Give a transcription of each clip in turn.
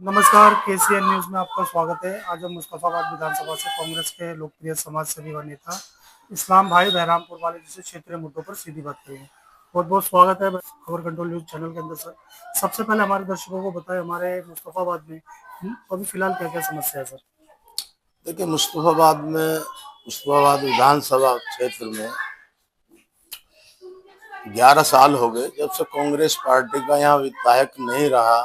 नमस्कार, KCN news में आपका स्वागत है। आज हम मुस्तफाबाद विधानसभा से कांग्रेस के लोकप्रिय समाज सेवी व नेता इस्लाम भाई बहरामपुर वाले जैसे क्षेत्रीय मुद्दों पर सीधी बात करेंगे। बहुत बहुत स्वागत है खबर कंट्रोल न्यूज़ चैनल के अंदर सर। सबसे पहले हमारे दर्शकों को बताएं हमारे मुस्तफाबाद में अभी फिलहाल क्या क्या समस्या है सर। देखिए, मुस्तफाबाद विधानसभा क्षेत्र में 11 साल हो गए जब से कांग्रेस पार्टी का यहाँ विधायक नहीं रहा।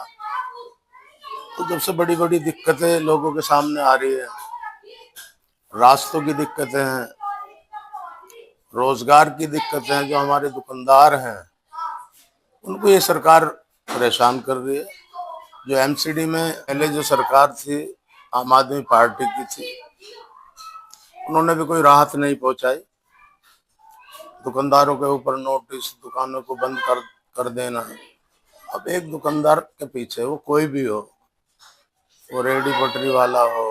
तो जब से बड़ी बड़ी दिक्कतें लोगों के सामने आ रही है। रास्तों की दिक्कतें हैं, रोजगार की दिक्कतें हैं। जो हमारे दुकानदार हैं उनको ये सरकार परेशान कर रही है। जो एमसीडी में पहले जो सरकार थी, आम आदमी पार्टी की थी, उन्होंने भी कोई राहत नहीं पहुंचाई। दुकानदारों के ऊपर नोटिस, दुकानों को बंद कर देना। अब एक दुकानदार के पीछे, वो कोई भी हो, वो रेडी पटरी वाला हो,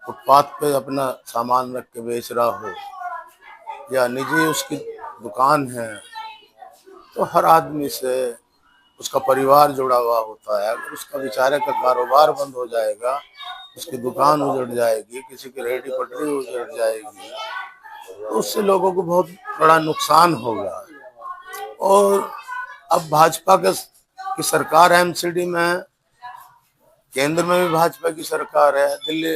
फुटपाथ पे अपना सामान रख के बेच रहा हो, या निजी उसकी दुकान है, तो हर आदमी से उसका परिवार जुड़ा हुआ होता है। अगर उसका बेचारे का कारोबार बंद हो जाएगा, उसकी दुकान उजड़ जाएगी, किसी की रेडी पटरी उजड़ जाएगी, तो उससे लोगों को बहुत बड़ा नुकसान होगा। और अब भाजपा की सरकार एमसीडी में है, केंद्र में भी भाजपा की सरकार है, दिल्ली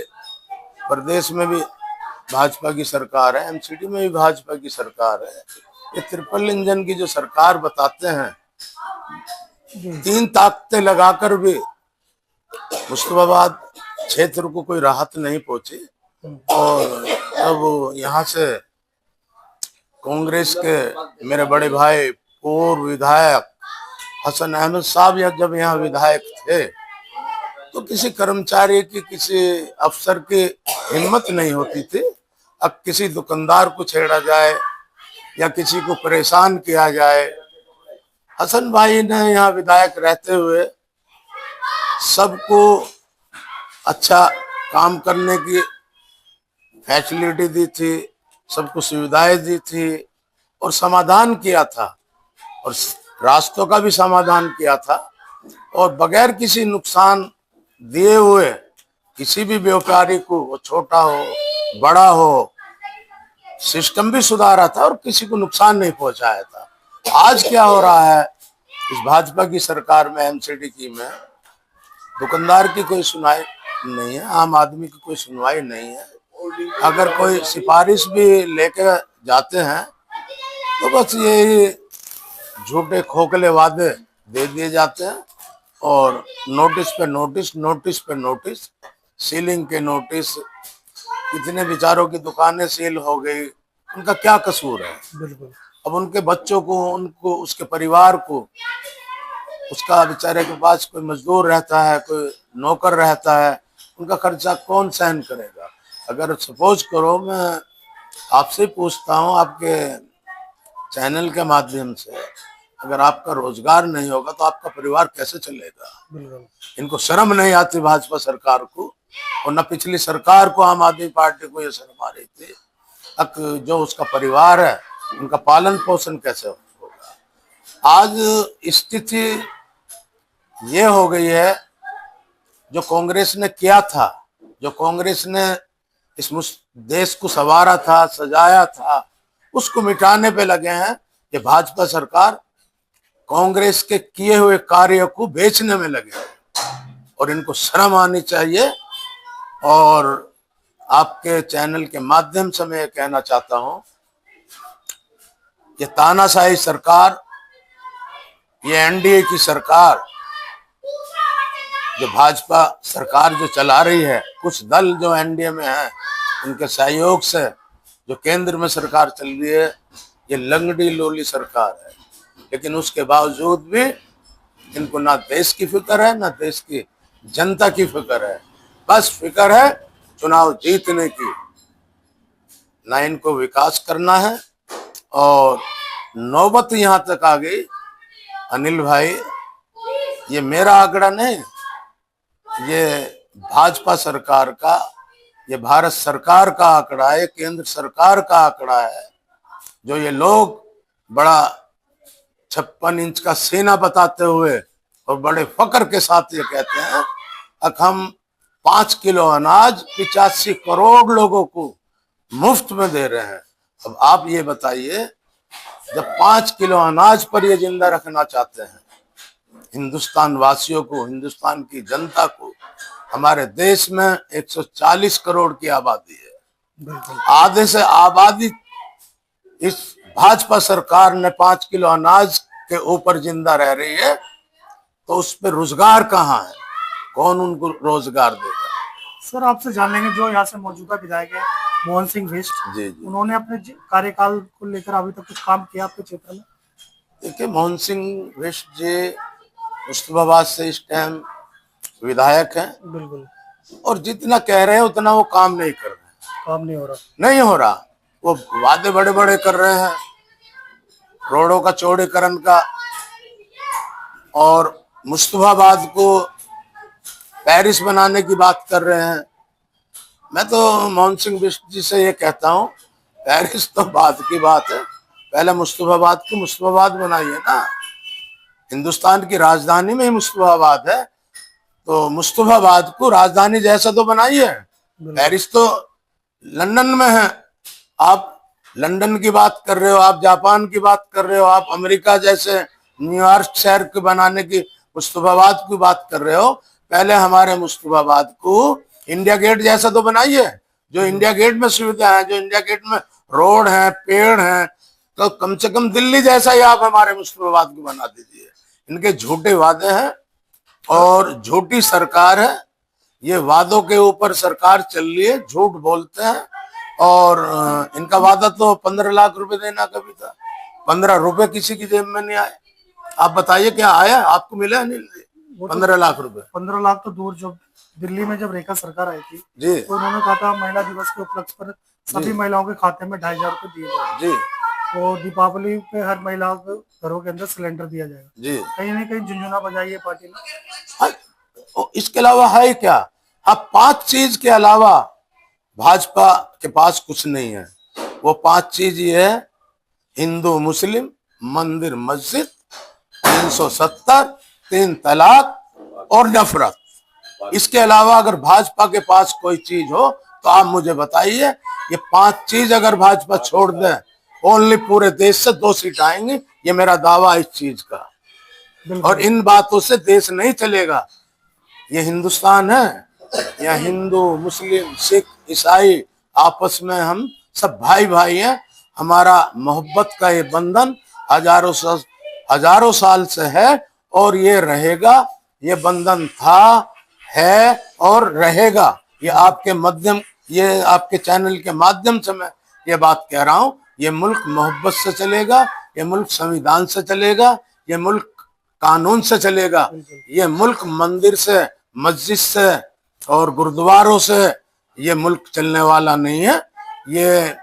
प्रदेश में भी भाजपा की सरकार है, एमसीडी में भी भाजपा की सरकार है। ये ट्रिपल इंजन की जो सरकार बताते हैं, तीन ताकतें लगाकर भी मुस्तफाबाद क्षेत्र को कोई राहत नहीं पहुंची। और अब यहाँ से कांग्रेस के मेरे बड़े भाई पूर्व विधायक हसन अहमद साहब जब यहाँ विधायक थे, तो किसी कर्मचारी की, किसी अफसर की हिम्मत नहीं होती थी। अब किसी दुकानदार को छेड़ा जाए या किसी को परेशान किया जाए। हसन भाई ने यहाँ विधायक रहते हुए सबको अच्छा काम करने की फैसिलिटी दी थी, सबको सुविधाएं दी थी और समाधान किया था, और रास्तों का भी समाधान किया था। और बगैर किसी नुकसान दिए हुए किसी भी व्यापारी को, वो छोटा हो बड़ा हो, सिस्टम भी सुधारा था और किसी को नुकसान नहीं पहुंचाया था। आज क्या हो रहा है इस भाजपा की सरकार में, एमसीडी की में, दुकानदार की कोई सुनवाई नहीं है, आम आदमी की कोई सुनवाई नहीं है। अगर कोई सिफारिश भी लेकर जाते हैं तो बस यही झूठे खोखले वादे दे दिए जाते हैं, और नोटिस पे नोटिस, नोटिस पे नोटिस, सीलिंग के नोटिस। कितने बेचारों की दुकानें सील हो गई, उनका क्या कसूर है? बिल्कुल। अब उनके बच्चों को, उनको, उसके परिवार को, उसका बेचारे के पास कोई मजदूर रहता है, कोई नौकर रहता है, उनका खर्चा कौन सहन करेगा? अगर सपोज करो, मैं आपसे पूछता हूँ, आपके चैनल के माध्यम से, अगर आपका रोजगार नहीं होगा तो आपका परिवार कैसे चलेगा? इनको शर्म नहीं आती भाजपा सरकार को, और न पिछली सरकार को, आम आदमी पार्टी को ये शर्म आ रही थी। अब जो उसका परिवार है, उनका पालन पोषण कैसे होगा? आज स्थिति ये हो गई है, जो कांग्रेस ने किया था, जो कांग्रेस ने इस देश को संवारा था, सजाया था, उसको मिटाने पे लगे हैं। ये भाजपा सरकार कांग्रेस के किए हुए कार्य को बेचने में लगे हैं, और इनको शर्म आनी चाहिए। और आपके चैनल के माध्यम से मैं कहना चाहता हूं, ये तानाशाही सरकार, ये एनडीए की सरकार, जो भाजपा सरकार जो चला रही है, कुछ दल जो एनडीए में है, उनके सहयोग से जो केंद्र में सरकार चल रही है, ये लंगड़ी लोली सरकार है। लेकिन उसके बावजूद भी इनको ना देश की फिक्र है, ना देश की जनता की फिक्र है। बस फिक्र है चुनाव जीतने की, ना इनको विकास करना है। और नौबत यहाँ तक आ गई, अनिल भाई, ये मेरा आंकड़ा नहीं, ये भाजपा सरकार का, ये भारत सरकार का आंकड़ा है, केंद्र सरकार का आंकड़ा है। जो ये लोग बड़ा 56 इंच का सीना बताते हुए और बड़े फक्र के साथ ये कहते हैं हम 5 किलो अनाज 85 करोड़ लोगों को मुफ्त में दे रहे हैं। अब आप ये बताइए, जब 5 किलो अनाज पर ये जिंदा रखना चाहते हैं हिंदुस्तान वासियों को, हिंदुस्तान की जनता को, हमारे देश में 140 करोड़ की आबादी है, बिल्कुल आधे से आबादी इस भाजपा सरकार ने 5 किलो अनाज के ऊपर जिंदा रह रही है, तो उस पर रोजगार कहाँ है? कौन उनको रोजगार देगा? सर, आपसे जान लेंगे जो यहाँ से मौजूदा विधायक है मोहन सिंह बिष्ट, जी जी। उन्होंने अपने कार्यकाल को लेकर अभी तक कुछ काम किया आपके क्षेत्र में? देखिए, मोहन सिंह बिष्ट जी मुस्तफाबाद से इस टाइम विधायक हैं, बिल्कुल और जितना कह रहे हैं उतना वो काम नहीं कर रहे हैं। काम नहीं हो रहा। नहीं हो रहा। वो वादे बड़े बड़े कर रहे हैं, रोडों का चौड़ीकरण का, और मुस्तफाबाद को पेरिस बनाने की बात कर रहे हैं। मैं तो मोहन सिंह बिष्ट जी से ये कहता हूँ, पेरिस तो बाद की बात है, पहले मुस्तफाबाद को मुस्तफाबाद बनाइए ना। हिंदुस्तान की राजधानी में ही मुस्तफाबाद है, तो मुस्तफाबाद को राजधानी जैसा तो बनाइए। पेरिस तो लंदन में है, आप लंदन की बात कर रहे हो, आप जापान की बात कर रहे हो, आप अमेरिका जैसे न्यूयॉर्क शहर के बनाने की मुस्तफाबाद की बात कर रहे हो। पहले हमारे मुस्तफाबाद को इंडिया गेट जैसा तो बनाइए। जो इंडिया गेट में सुविधा है, जो इंडिया गेट में रोड है, पेड़ है, तो कम से कम दिल्ली जैसा ही आप हमारे मुस्तफाबाद को बना दीजिए। इनके झूठे वादे हैं और झूठी सरकार है। ये वादों के ऊपर सरकार चल रही है, झूठ बोलते हैं। और इनका वादा तो 15 लाख रुपए देना कभी था, 15 रुपए किसी की जेब में नहीं आए। आप बताइए क्या आया? आपको मिला नहीं? 15 लाख रुपए। 15 लाख तो दूर, जो दिल्ली में जब रेखा सरकार आई थी जी तो उन्होंने कहा था महिला दिवस के उपलक्ष्य पर सभी महिलाओं के खाते में 2,500 रुपए दिए जाएंगे। जी तो दीपावली पे हर महिला को घरों के अंदर सिलेंडर दिया जाएगा। जी। कहीं ना कहीं झुंझुना बजाई है पार्टी ने। हाँ, इसके अलावा है क्या? अब 5 चीज के अलावा भाजपा के पास कुछ नहीं है। वो 5 चीज ये है: हिंदू मुस्लिम, मंदिर मस्जिद, 370, 3 तलाक और नफरत। इसके अलावा अगर भाजपा के पास कोई चीज हो तो आप मुझे बताइए। ये 5 चीज अगर भाजपा छोड़ दे, ओनली पूरे देश से 2 सीट आएंगी, ये मेरा दावा है इस चीज का। और इन बातों से देश नहीं चलेगा। ये हिंदुस्तान है, यहाँ हिंदू मुस्लिम सिख ईसाई आपस में हम सब भाई भाई हैं। हमारा मोहब्बत का ये बंधन हजारों साल से है और ये रहेगा। ये बंधन था, है और रहेगा। ये आपके चैनल के माध्यम से मैं ये बात कह रहा हूँ। ये मुल्क मोहब्बत से चलेगा, ये मुल्क संविधान से चलेगा, ये मुल्क कानून से चलेगा। ये मुल्क मंदिर से, मस्जिद से और गुरुद्वारों से ये मुल्क चलने वाला नहीं है। ये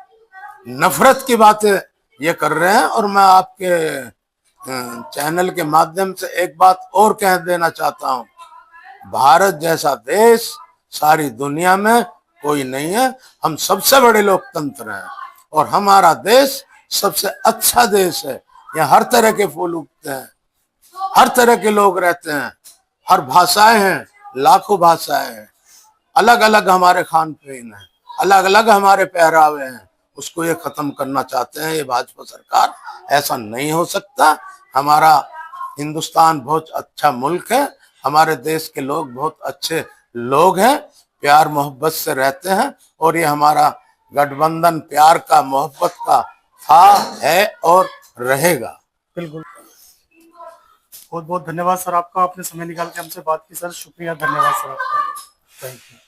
नफरत की बातें ये कर रहे हैं। और मैं आपके चैनल के माध्यम से एक बात और कह देना चाहता हूँ, भारत जैसा देश सारी दुनिया में कोई नहीं है। हम सबसे बड़े लोकतंत्र हैं और हमारा देश सबसे अच्छा देश है। यहाँ हर तरह के फूल उगते हैं, हर तरह के लोग रहते हैं, हर भाषाएं हैं, लाखों भाषाएं हैं, अलग अलग हमारे खान पीन है, अलग अलग हमारे पहरावे हैं। उसको ये खत्म करना चाहते हैं ये भाजपा सरकार। ऐसा नहीं हो सकता। हमारा हिंदुस्तान बहुत अच्छा मुल्क है, हमारे देश के लोग बहुत अच्छे लोग हैं, प्यार मोहब्बत से रहते हैं। और ये हमारा गठबंधन प्यार का, मोहब्बत का था, है और रहेगा। बिल्कुल। बहुत बहुत धन्यवाद सर आपका, आपने समय निकाल के हमसे बात की। सर शुक्रिया, धन्यवाद सर आपका। Thank you.